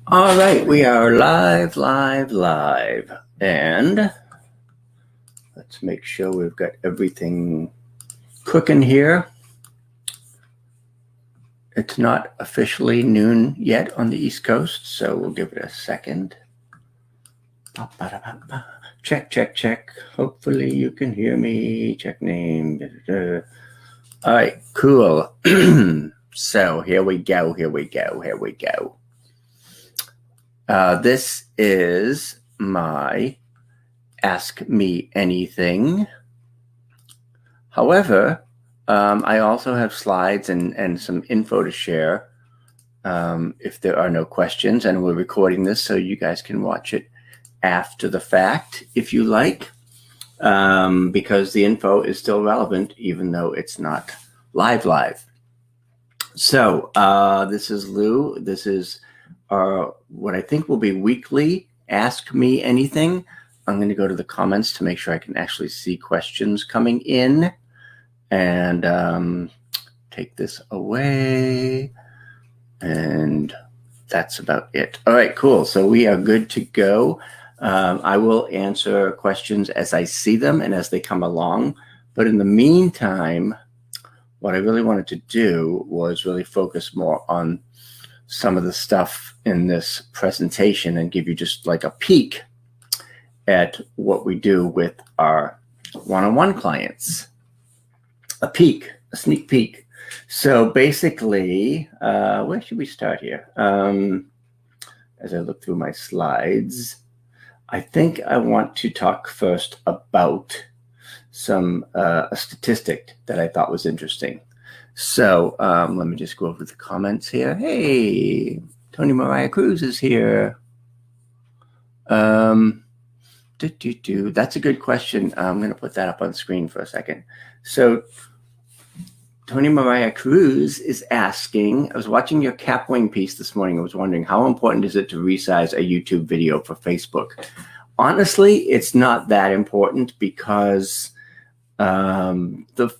All right, we are live. And let's make sure we've got everything cooking here. It's not officially noon yet on the East Coast, so we'll give it a second. Check. Hopefully you can hear me. Check name. All right, cool. So here we go. This is my Ask Me Anything. However, I also have slides and some info to share if there are no questions, and we're recording this so you guys can watch it after the fact if you like, because the info is still relevant even though it's not live. So this is Lou. This is what I think will be weekly Ask Me Anything. I'm going to go to the comments to make sure I can actually see questions coming in, and take this away, and that's about it. All right, cool. So we are good to go. I will answer questions as I see them and as they come along. But in the meantime, what I really wanted to do was really focus more on some of the stuff in this presentation and give you just like a peek at what we do with our one-on-one clients. A sneak peek. So basically, where should we start here? As I look through my slides, I think I want to talk first about a statistic that I thought was interesting. So let me just go over the comments here. Hey, Tony Mariah Cruz is here. That's a good question. I'm going to put that up on screen for a second. So Tony Mariah Cruz is asking, I was watching your Capwing piece this morning. I was wondering, how important is it to resize a YouTube video for Facebook? Honestly, it's not that important because the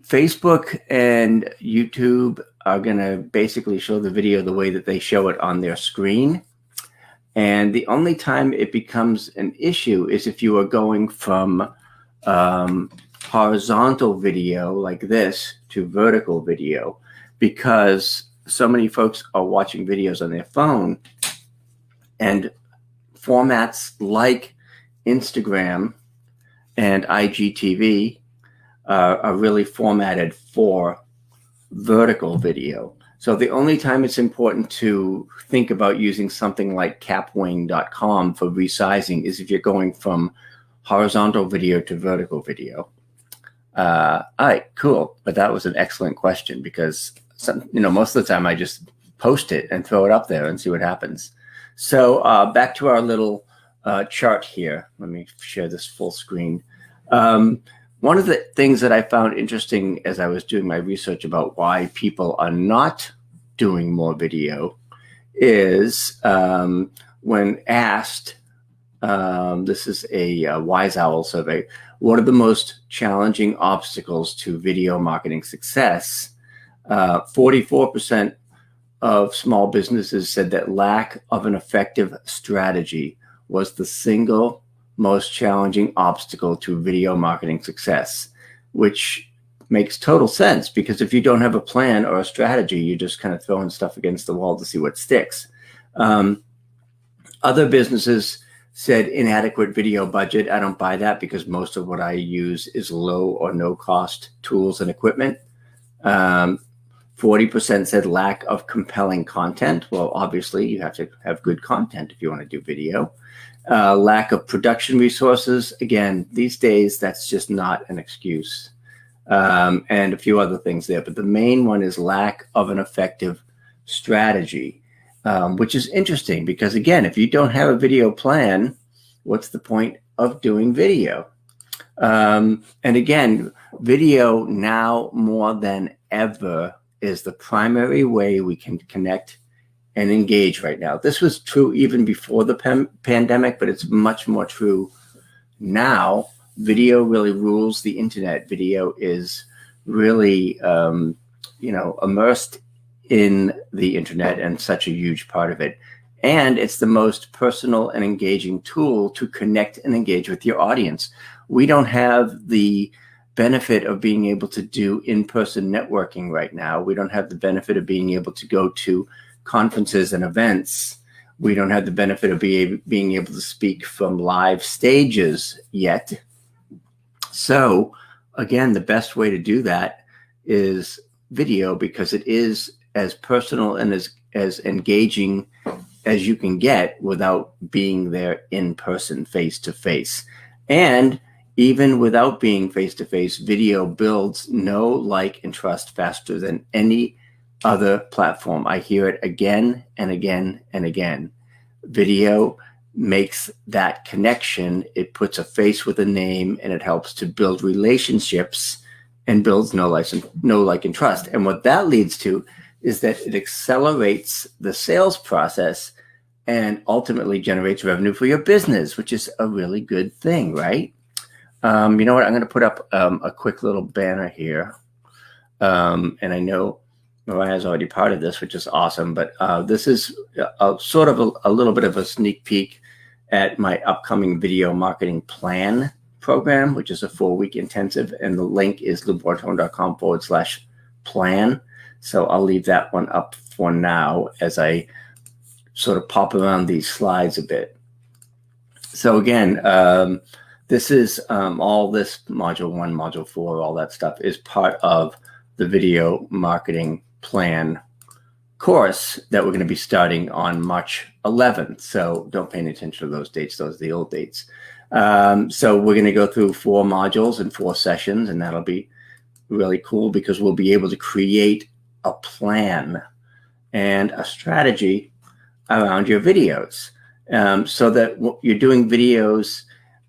Facebook and YouTube are going to basically show the video the way that they show it on their screen. And the only time it becomes an issue is if you are going from horizontal video like this to vertical video, because so many folks are watching videos on their phone, and formats like Instagram and IGTV are really formatted for vertical video. So the only time it's important to think about using something like capwing.com for resizing is if you're going from horizontal video to vertical video. All right, cool. But that was an excellent question because most of the time I just post it and throw it up there and see what happens. So back to our little chart here. Let me share this full screen. One of the things that I found interesting as I was doing my research about why people are not doing more video is when asked, this is a Wise Owl survey, what are the most challenging obstacles to video marketing success? 44% of small businesses said that lack of an effective strategy was the single most challenging obstacle to video marketing success, which makes total sense because if you don't have a plan or a strategy, you're just kind of throwing stuff against the wall to see what sticks. Other businesses said inadequate video budget. I don't buy that because most of what I use is low or no cost tools and equipment. 40% said lack of compelling content. Well, obviously you have to have good content if you want to do video. Lack of production resources. Again, these days, that's just not an excuse. And a few other things there. But the main one is lack of an effective strategy, which is interesting because, again, if you don't have a video plan, what's the point of doing video? And again, video now more than ever is the primary way we can connect and engage right now. This was true even before the pandemic, but it's much more true now video really rules the internet. Video is really, immersed in the internet and such a huge part of it. And it's the most personal and engaging tool to connect and engage with your audience. We don't have the benefit of being able to do in-person networking right now. We don't have the benefit of being able to go to conferences and events. We don't have the benefit of being able to speak from live stages yet. So again, the best way to do that is video, because it is as personal and as engaging as you can get without being there in person, face to face. And even without being face to face, video builds know, like, and trust faster than any other platform. I hear it again and again and again. Video makes that connection. It puts a face with a name, and it helps to build relationships and builds know, like, and trust. And what that leads to is that it accelerates the sales process and ultimately generates revenue for your business, which is a really good thing, right? You know what? I'm going to put up a quick little banner here. And I know Mariah's already part of this, which is awesome. But this is sort of a little bit of a sneak peek at my upcoming video marketing plan program, which is a 4-week intensive. And the link is lubortone.com/plan. So I'll leave that one up for now as I sort of pop around these slides a bit. So again, this is all this module 1, module 4, all that stuff is part of the video marketing plan course that we're going to be starting on March 11th. So don't pay any attention to those dates. Those are the old dates. So we're going to go through 4 modules and 4 sessions, and that'll be really cool because we'll be able to create a plan and a strategy around your videos, so that you're doing videos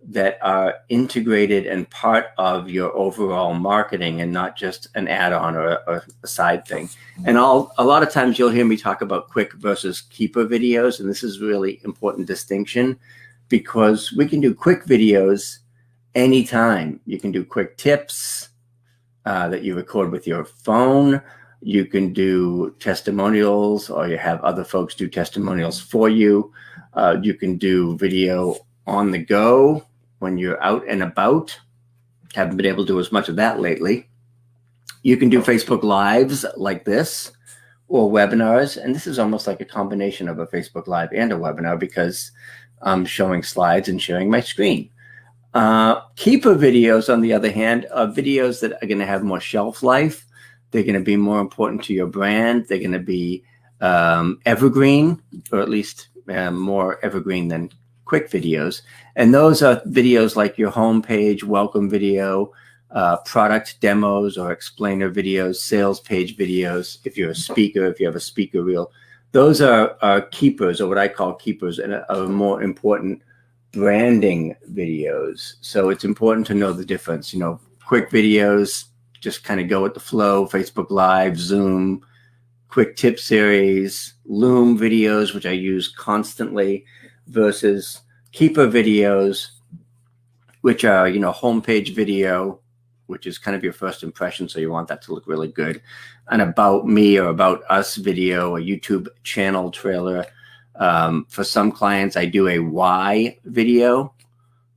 that are integrated and part of your overall marketing and not just an add-on or a side thing. And a lot of times you'll hear me talk about quick versus keeper videos. And this is really important distinction, because we can do quick videos anytime. You can do quick tips that you record with your phone. You can do testimonials, or you have other folks do testimonials for you. You can do video on the go when you're out and about. Haven't been able to do as much of that lately. You can do Facebook Lives like this, or webinars. And this is almost like a combination of a Facebook Live and a webinar, because I'm showing slides and sharing my screen. Keeper videos, on the other hand, are videos that are going to have more shelf life. They're going to be more important to your brand. They're going to be evergreen, or at least more evergreen than quick videos. And those are videos like your homepage welcome video, product demos or explainer videos, sales page videos. If you're a speaker, if you have a speaker reel, those are keepers, or what I call keepers, and are more important branding videos. So it's important to know the difference. You know, quick videos just kind of go with the flow. Facebook Live, Zoom, quick tip series, Loom videos, which I use constantly, versus keeper videos, which are, homepage video, which is kind of your first impression. So you want that to look really good. An about me or about us video, a YouTube channel trailer. For some clients, I do a why video,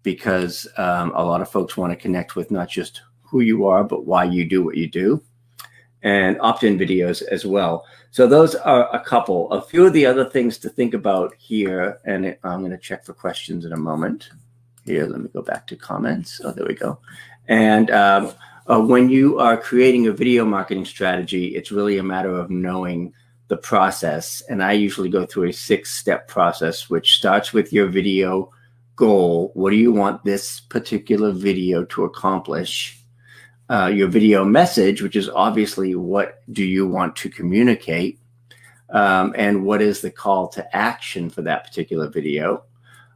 because a lot of folks want to connect with not just who you are, but why you do what you do. And opt-in videos as well. So those are a couple. A few of the other things to think about here, and I'm going to check for questions in a moment. Here, let me go back to comments. Oh, there we go. And when you are creating a video marketing strategy, it's really a matter of knowing the process. And I usually go through a 6-step process, which starts with your video goal. What do you want this particular video to accomplish? Your video message, which is obviously what do you want to communicate, and what is the call to action for that particular video.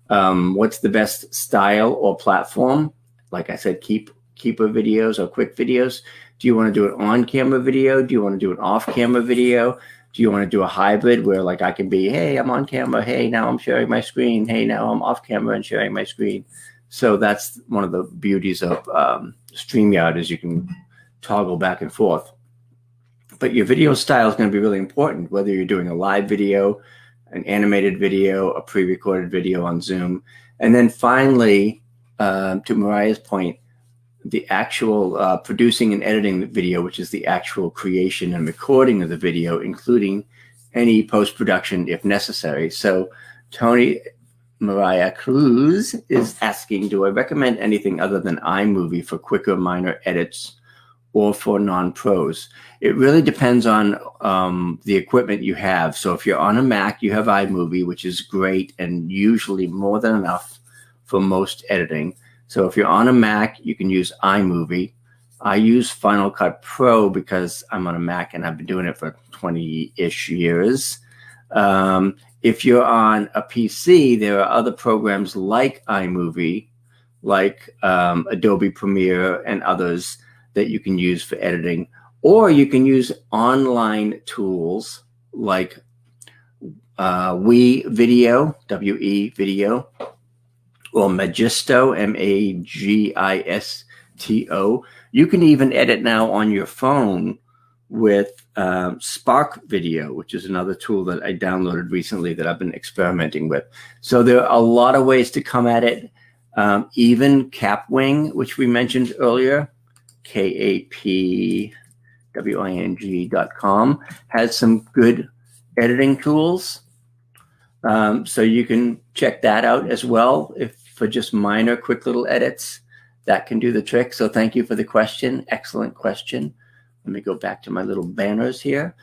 What's the best style or platform? Like I said, keeper videos or quick videos. Do you want to do an on-camera video? Do you want to do an off-camera video? Do you want to do a hybrid where, like, I can be, hey, I'm on camera. Hey, now I'm sharing my screen. Hey, now I'm off camera and sharing my screen. So that's one of the beauties of StreamYard, is you can toggle back and forth. But your video style is going to be really important, whether you're doing a live video, an animated video, a pre-recorded video on Zoom. And then finally, to Mariah's point, the actual producing and editing the video, which is the actual creation and recording of the video, including any post-production if necessary. So Tony Mariah Cruz is asking, do I recommend anything other than iMovie for quicker minor edits or for non-pros? It really depends on the equipment you have. So if you're on a Mac, you have iMovie, which is great and usually more than enough for most editing. So if you're on a Mac, you can use iMovie. I use Final Cut Pro because I'm on a Mac and I've been doing it for 20-ish years. If you're on a PC, there are other programs like iMovie, like Adobe Premiere and others that you can use for editing. Or you can use online tools like WeVideo, W-E Video, or Magisto, M-A-G-I-S-T-O. You can even edit now on your phone with Spark Video, which is another tool that I downloaded recently that I've been experimenting with. So there are a lot of ways to come at it. Even Capwing, which we mentioned earlier, KAPWING.com, has some good editing tools. So you can check that out as well. If for just minor, quick little edits, that can do the trick. So thank you for the question. Excellent question. Let me go back to my little banners here.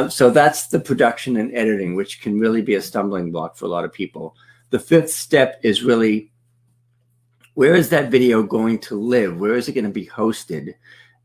So that's the production and editing, which can really be a stumbling block for a lot of people. The fifth step is really, where is that video going to live? Where is it going to be hosted?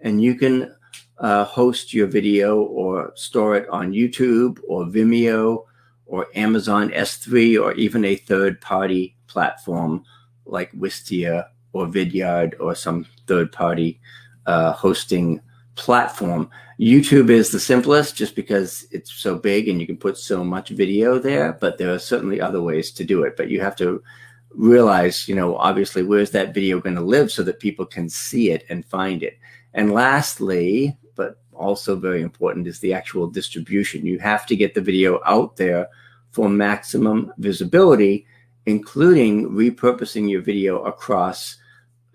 And you can host your video or store it on YouTube or Vimeo or Amazon S3, or even a third-party platform like Wistia or Vidyard or some third-party hosting platform. YouTube is the simplest just because it's so big and you can put so much video there, but there are certainly other ways to do it. But you have to realize, obviously, where's that video going to live so that people can see it and find it. And lastly, but also very important, is the actual distribution. You have to get the video out there for maximum visibility, including repurposing your video across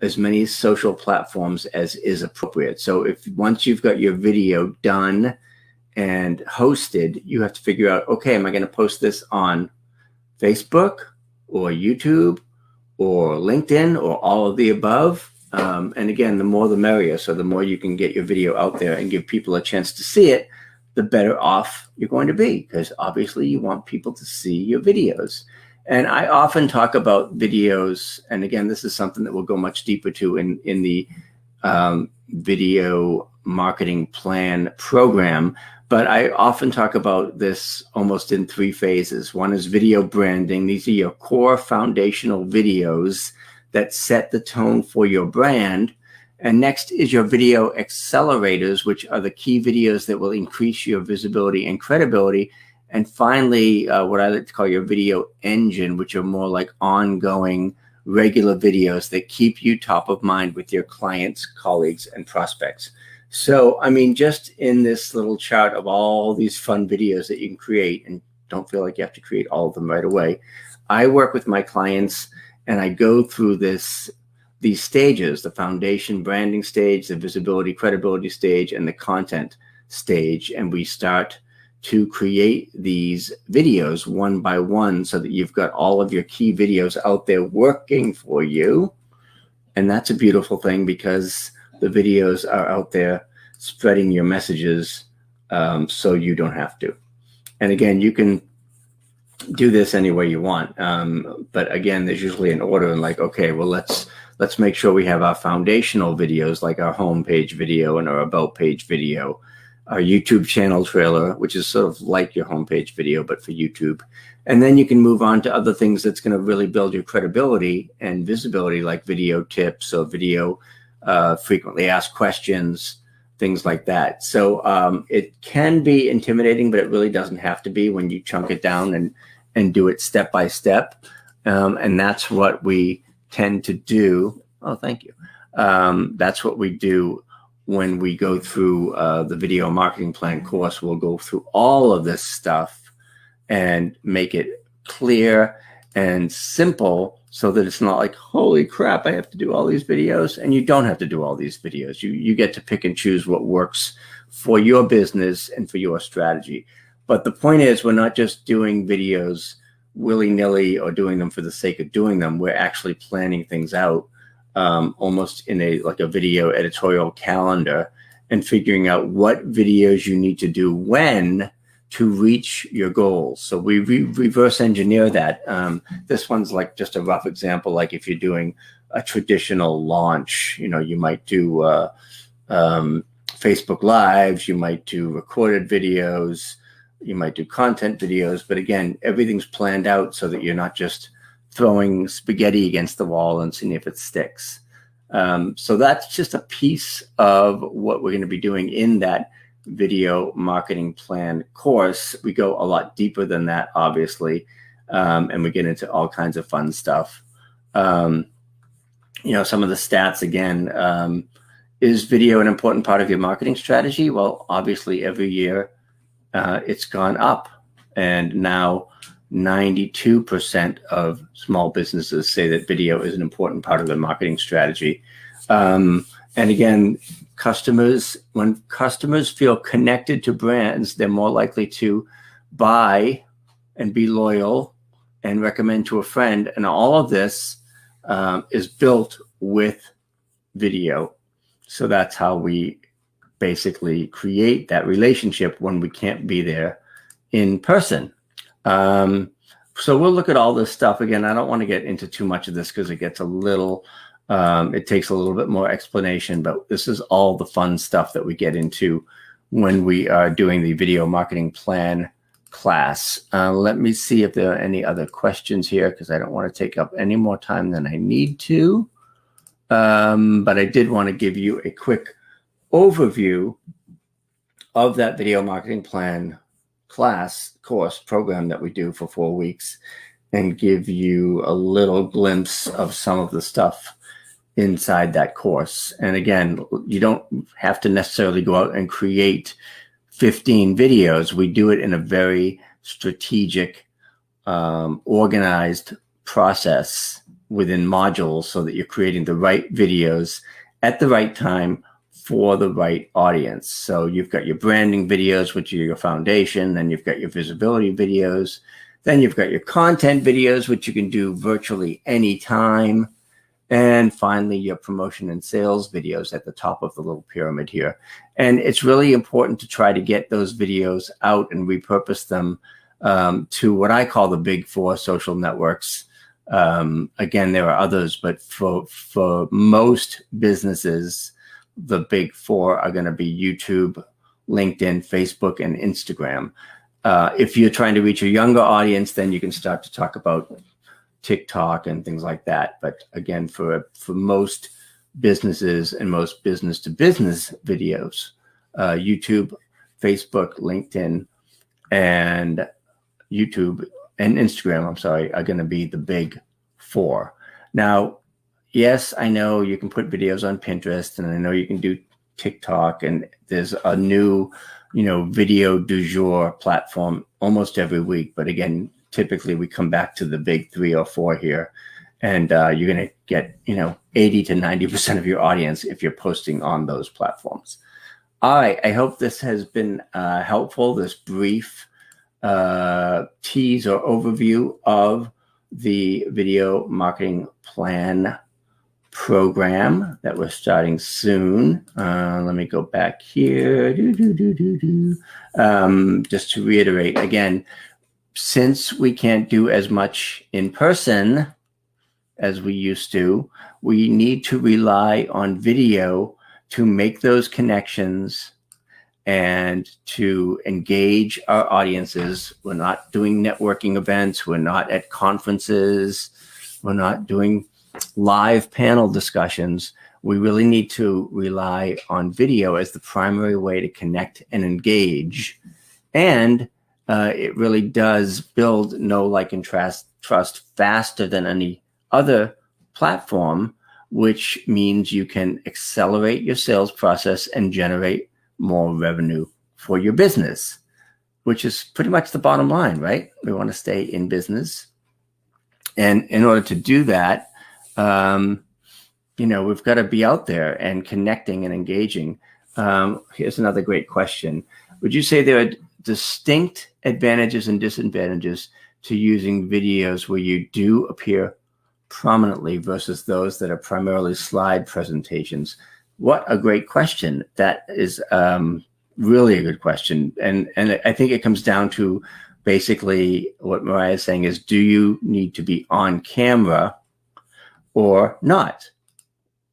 as many social platforms as is appropriate. So once you've got your video done and hosted, you have to figure out, okay, am I going to post this on Facebook or YouTube or LinkedIn or all of the above? And again, the more the merrier. So the more you can get your video out there and give people a chance to see it, the better off you're going to be, because obviously you want people to see your videos. And I often talk about videos, and again, this is something that we'll go much deeper to in the video marketing plan program, but I often talk about this almost in three phases. One is video branding. These are your core foundational videos that set the tone for your brand. And next is your video accelerators, which are the key videos that will increase your visibility and credibility. And finally, what I like to call your video engine, which are more like ongoing, regular videos that keep you top of mind with your clients, colleagues, and prospects. So, I mean, just in this little chart of all these fun videos that you can create, and don't feel like you have to create all of them right away, I work with my clients and I go through these stages: the foundation branding stage, the visibility credibility stage, and the content stage. And we start to create these videos one by one so that you've got all of your key videos out there working for you. And that's a beautiful thing, because the videos are out there spreading your messages, so you don't have to. And again, you can do this any way you want. But again, there's usually an order, and like, okay, well, let's make sure we have our foundational videos, like our homepage video and our about page video, our YouTube channel trailer, which is sort of like your homepage video, but for YouTube. And then you can move on to other things that's going to really build your credibility and visibility, like video tips or video frequently asked questions, things like that. So it can be intimidating, but it really doesn't have to be when you chunk it down and do it step by step. And that's what we tend to do. Oh, thank you. That's what we do when we go through the video marketing plan course. We'll go through all of this stuff and make it clear and simple so that it's not like, holy crap, I have to do all these videos. And you don't have to do all these videos. You get to pick and choose what works for your business and for your strategy. But the point is, we're not just doing videos willy-nilly or doing them for the sake of doing them. We're actually planning things out almost in a video editorial calendar and figuring out what videos you need to do when to reach your goals. So we reverse engineer that. This one's like just a rough example. Like if you're doing a traditional launch, you might do Facebook Lives, you might do recorded videos, you might do content videos. But again, everything's planned out so that you're not just throwing spaghetti against the wall and seeing if it sticks. So that's just a piece of what we're going to be doing in that video marketing plan course. We go a lot deeper than that, obviously, and we get into all kinds of fun stuff. Some of the stats again. Is video an important part of your marketing strategy? Well, obviously, every year it's gone up, and now 92% of small businesses say that video is an important part of their marketing strategy. And again, when customers feel connected to brands, they're more likely to buy and be loyal and recommend to a friend. And all of this is built with video. So that's how we basically create that relationship when we can't be there in person. So we'll look at all this stuff. Again, I don't want to get into too much of this because it gets it takes a little bit more explanation, but this is all the fun stuff that we get into when we are doing the video marketing plan class. Let me see if there are any other questions here because I don't want to take up any more time than I need to. But I did want to give you a quick overview of that video marketing plan course program that we do for 4 weeks and give you a little glimpse of some of the stuff inside that course. And again, you don't have to necessarily go out and create 15 videos. We do it in a very strategic, organized process within modules so that you're creating the right videos at the right time for the right audience. So you've got your branding videos, which are your foundation. Then you've got your visibility videos. Then you've got your content videos, which you can do virtually anytime. And finally, your promotion and sales videos at the top of the little pyramid here. And it's really important to try to get those videos out and repurpose them to what I call the big four social networks. Again, there are others, but for most businesses, the big four are going to be YouTube, LinkedIn, Facebook, and Instagram. If you're trying to reach a younger audience, then you can start to talk about TikTok and things like that. But again, for most businesses and most business-to-business videos, YouTube, Facebook, LinkedIn, and YouTube and Instagram, are going to be the big four. Now, yes, I know you can put videos on Pinterest, and I know you can do TikTok, and there's a new, video du jour platform almost every week. But again, typically we come back to the big 3 or 4 here, and you're going to get, 80 to 90% of your audience if you're posting on those platforms. All right. I hope this has been helpful, this brief tease or overview of the video marketing plan program that we're starting soon. Let me go back here. Just to reiterate again, since we can't do as much in person as we used to, we need to rely on video to make those connections and to engage our audiences. We're not doing networking events. We're not at conferences. We're not doing live panel discussions. We really need to rely on video as the primary way to connect and engage. And it really does build know, like, and trust faster than any other platform, which means you can accelerate your sales process and generate more revenue for your business, which is pretty much the bottom line, right? We want to stay in business. And in order to do that, we've got to be out there and connecting and engaging. Here's another great question. Would you say there are distinct advantages and disadvantages to using videos where you do appear prominently versus those that are primarily slide presentations? What a great question. That is really a good question. And I think it comes down to basically what Mariah is saying is, do you need to be on camera or not?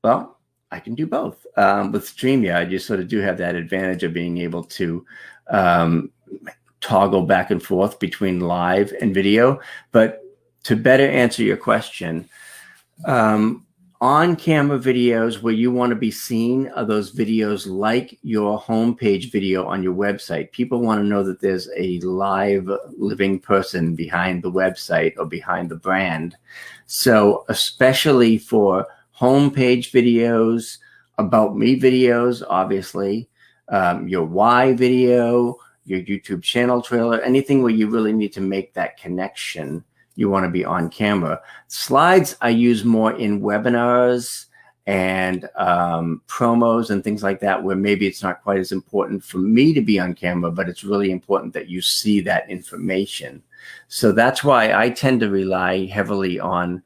Well, I can do both. With StreamYard, you sort of do have that advantage of being able to toggle back and forth between live and video. But to better answer your question, on-camera videos where you want to be seen are those videos like your homepage video on your website. People want to know that there's a live living person behind the website or behind the brand. So especially for homepage videos, about me videos, obviously, your why video, your YouTube channel trailer, anything where you really need to make that connection, you want to be on camera. Slides I use more in webinars and promos and things like that, where maybe it's not quite as important for me to be on camera, but it's really important that you see that information. So that's why I tend to rely heavily on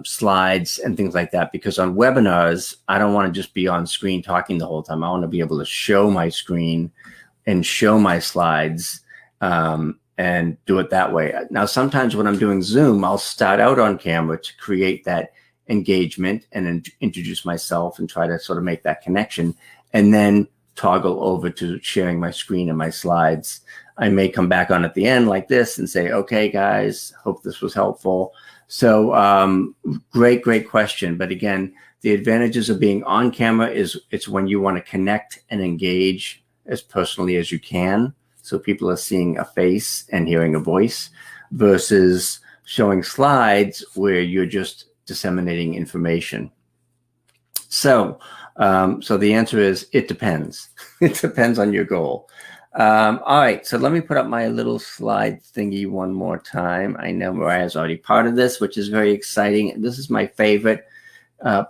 slides and things like that, because on webinars, I don't want to just be on screen talking the whole time. I want to be able to show my screen and show my slides and do it that way. Now, sometimes when I'm doing Zoom, I'll start out on camera to create that engagement and introduce myself and try to sort of make that connection, and then toggle over to sharing my screen and my slides. I may come back on at the end like this and say, okay, guys, hope this was helpful. So great question. But again, the advantages of being on camera is it's when you want to connect and engage as personally as you can. So people are seeing a face and hearing a voice, versus showing slides where you're just disseminating information. So the answer is it depends. It depends on your goal. All right, so let me put up my little slide thingy one more time. I know Mariah's already part of this, which is very exciting. This is my favorite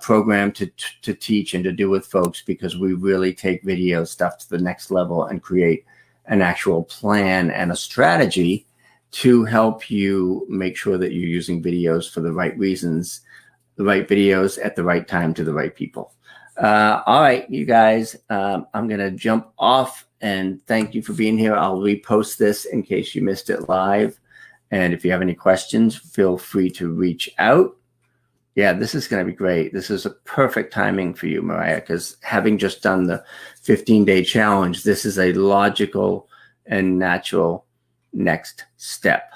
program to teach and to do with folks, because we really take video stuff to the next level and create an actual plan and a strategy to help you make sure that you're using videos for the right reasons, the right videos at the right time to the right people. All right, you guys, I'm going to jump off and thank you for being here. I'll repost this in case you missed it live. And if you have any questions, feel free to reach out. Yeah, this is going to be great. This is a perfect timing for you, Mariah, because having just done the 15-day challenge, this is a logical and natural next step.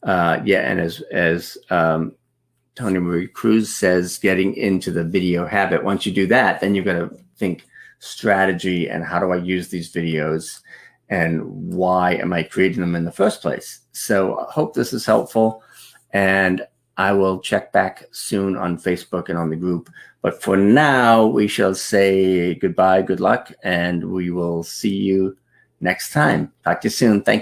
And as Tony Marie Cruz says, getting into the video habit. Once you do that, then you're going to think strategy and how do I use these videos and why am I creating them in the first place? So I hope this is helpful, and I will check back soon on Facebook and on the group. But for now, we shall say goodbye, good luck, and we will see you next time. Talk to you soon. Thank you.